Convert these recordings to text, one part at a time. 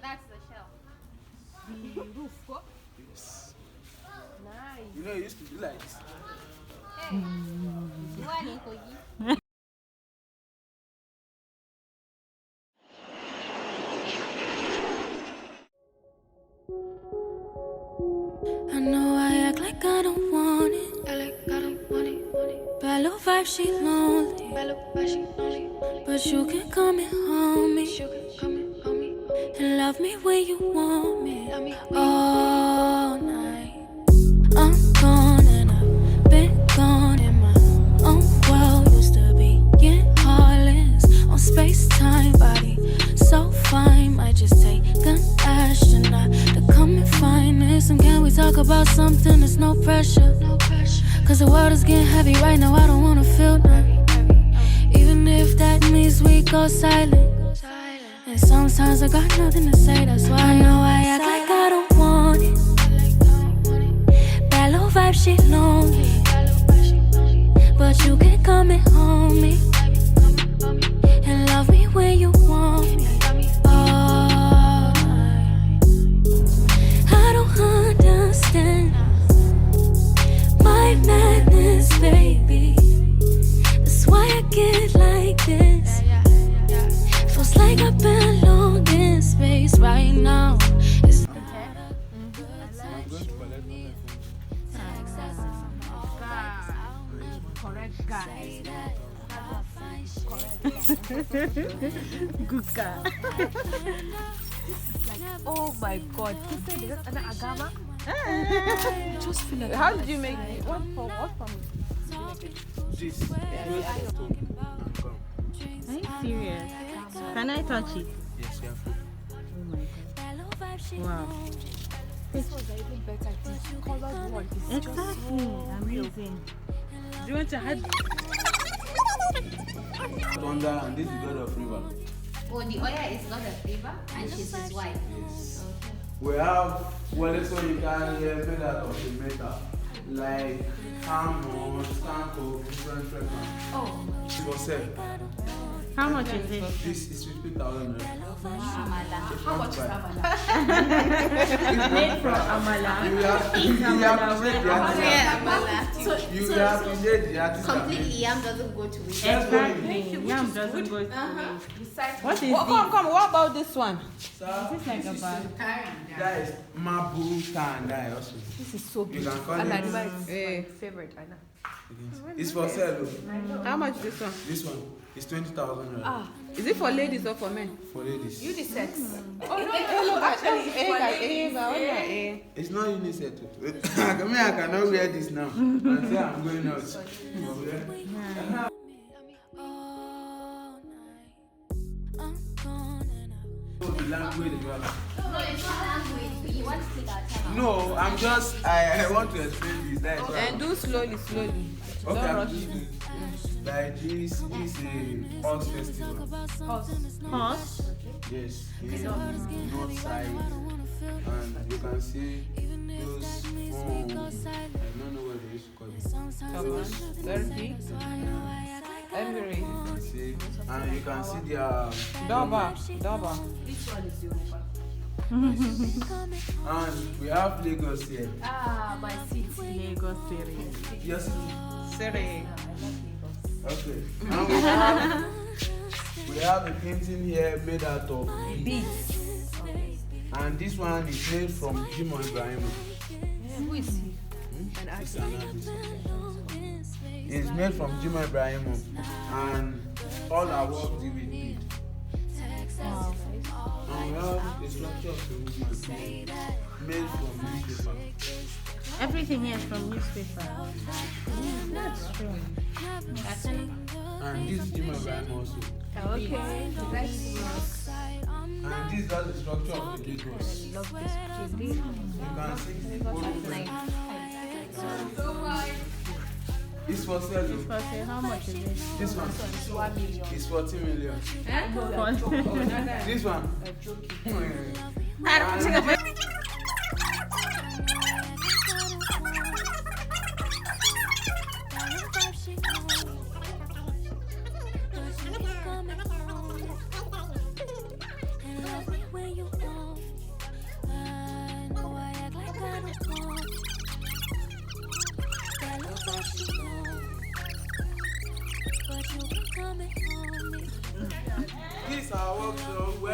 that's the shell. The roof. Yes. Nice. You know, it used to be like this. Hey. You want it, Kogi? I know I act like I don't want it. Bad little vibe, she lonely. But you can come and hold me. And love me when you want me. All night. I'm gone and I've been gone in my own world. Used to be in Harlan's on space-time body. So fine, might just take an astronaut to come and find this. And can we talk about something that's no pressure? Cause the world is getting heavy right now, I don't wanna feel none. Even if that means we go silent. And sometimes I got nothing to say, that's why I know I act like I don't want it. Bad little vibe, she lonely. But you can come and hold me. And love me when you want me. All night. I don't understand my madness, baby. That's why I get like this. Feels like I belong in space right now. It's I'm going to collect my phone. Correct guy. Good guy. Oh my God. Is that an agama? Just feel like. How did you make it? What from? This. Are you serious? Can I touch it? Yes, you have to. Oh my God. Wow. This was even better. This colored one is Exactly. Amazing. Do you want to add? Thunder, and this is God of River. Oh, the Oya is God of River and she's his wife. Yes. We have wallets so you can made out of the metal. Like hammer, stanko, different treatment. Oh, For sale. How much is it? This is 50,000. Amala. how much is Amala? Made from amala. You have to pay the artist. Yeah, Amala. You have to pay the artist. Completely yam doesn't go to it. Exactly. Yam doesn't go to Besides, What is this? come. What about this one? Sir, This is like a bag. that is Mabu Tandai also. This is so You beautiful. can call Anna, it. this is my favorite. Anna. It's for sale. How much this one? This one is 20,000. Is it for ladies or for men? For ladies. Unisex. Oh no, actually, It's not unisex. I cannot wear this now. And say I'm going out. all night. I'm gone and So the language you have. No, it's not language. You want to take our time. No, I'm just I want to explain this. That's why. And do slowly. Okay, Don't I'm rush. just doing. Like this is a horse festival. Horse? Yes, in north side, and you can see those phones. I don't know what they used to call it. Those Very big. Every you can see, and you can see their Daba. And we have Lagos here. Ah, my city. Lagos City. Your city. Siri. Okay. And we have a painting here made out of beads. And this one is made from Jimo Ibrahim. Who is he? It's an artist. It's made from Jimo Ibrahim, and all our work deal with bead. Wow. And we have a structure of the woman made from newspaper. Everything here is from newspaper. That's true. And this is Jimo Ibrahim also. Okay. And this is the structure of the Lagos. Love this. You can see it's for sale. For say, how much is it? This one is 40 million. This one. Love me when you want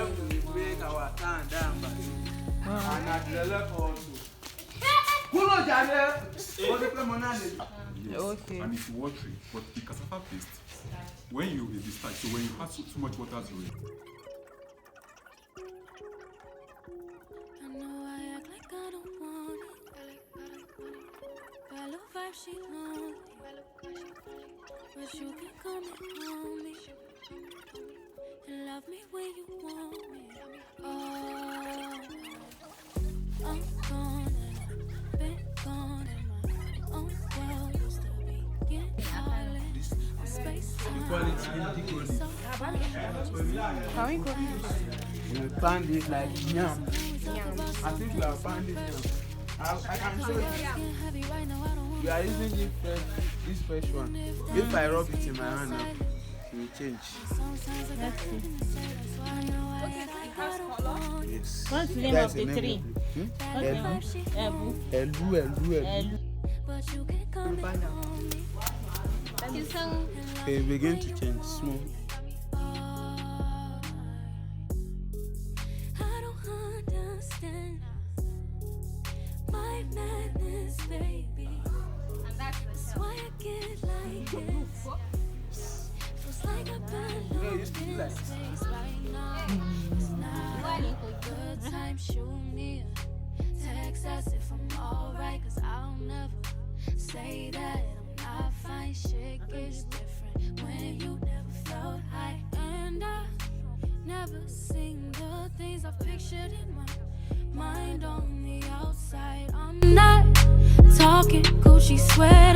help to break our time down. And at the level also. Who knows that? Yes. Okay. And it's watery, but the cassava paste, when you it is starch, so when you add too much water to it. I know I act like I don't want it. Fellow vibe, she lonely. But you can come and hold me and love me when you want me. Oh, I'm gone and I've been gone and my own world used to be getting island. Space Quality indicated. Can we go? You pound it like yam. I think you are pounding yam. I can show you. You are using this fresh one. If I rub it in my hand now, it will change. Let's see. Okay, it has color. Yes. What's the name That's of the tree? Elu. Ebu. Elu. but you can come and hold me. It begin to change small. I don't understand my madness, baby. And that's the That's why I get like this. Feels like I've been lost in space right now. It's not a good time. Shoot me a text as if I'm alright, 'cause I'll never say that I'm not fine. Shit gets different when you never felt high, and I've never seen the things I've pictured in my mind on the outside. I'm not talking Gucci sweat.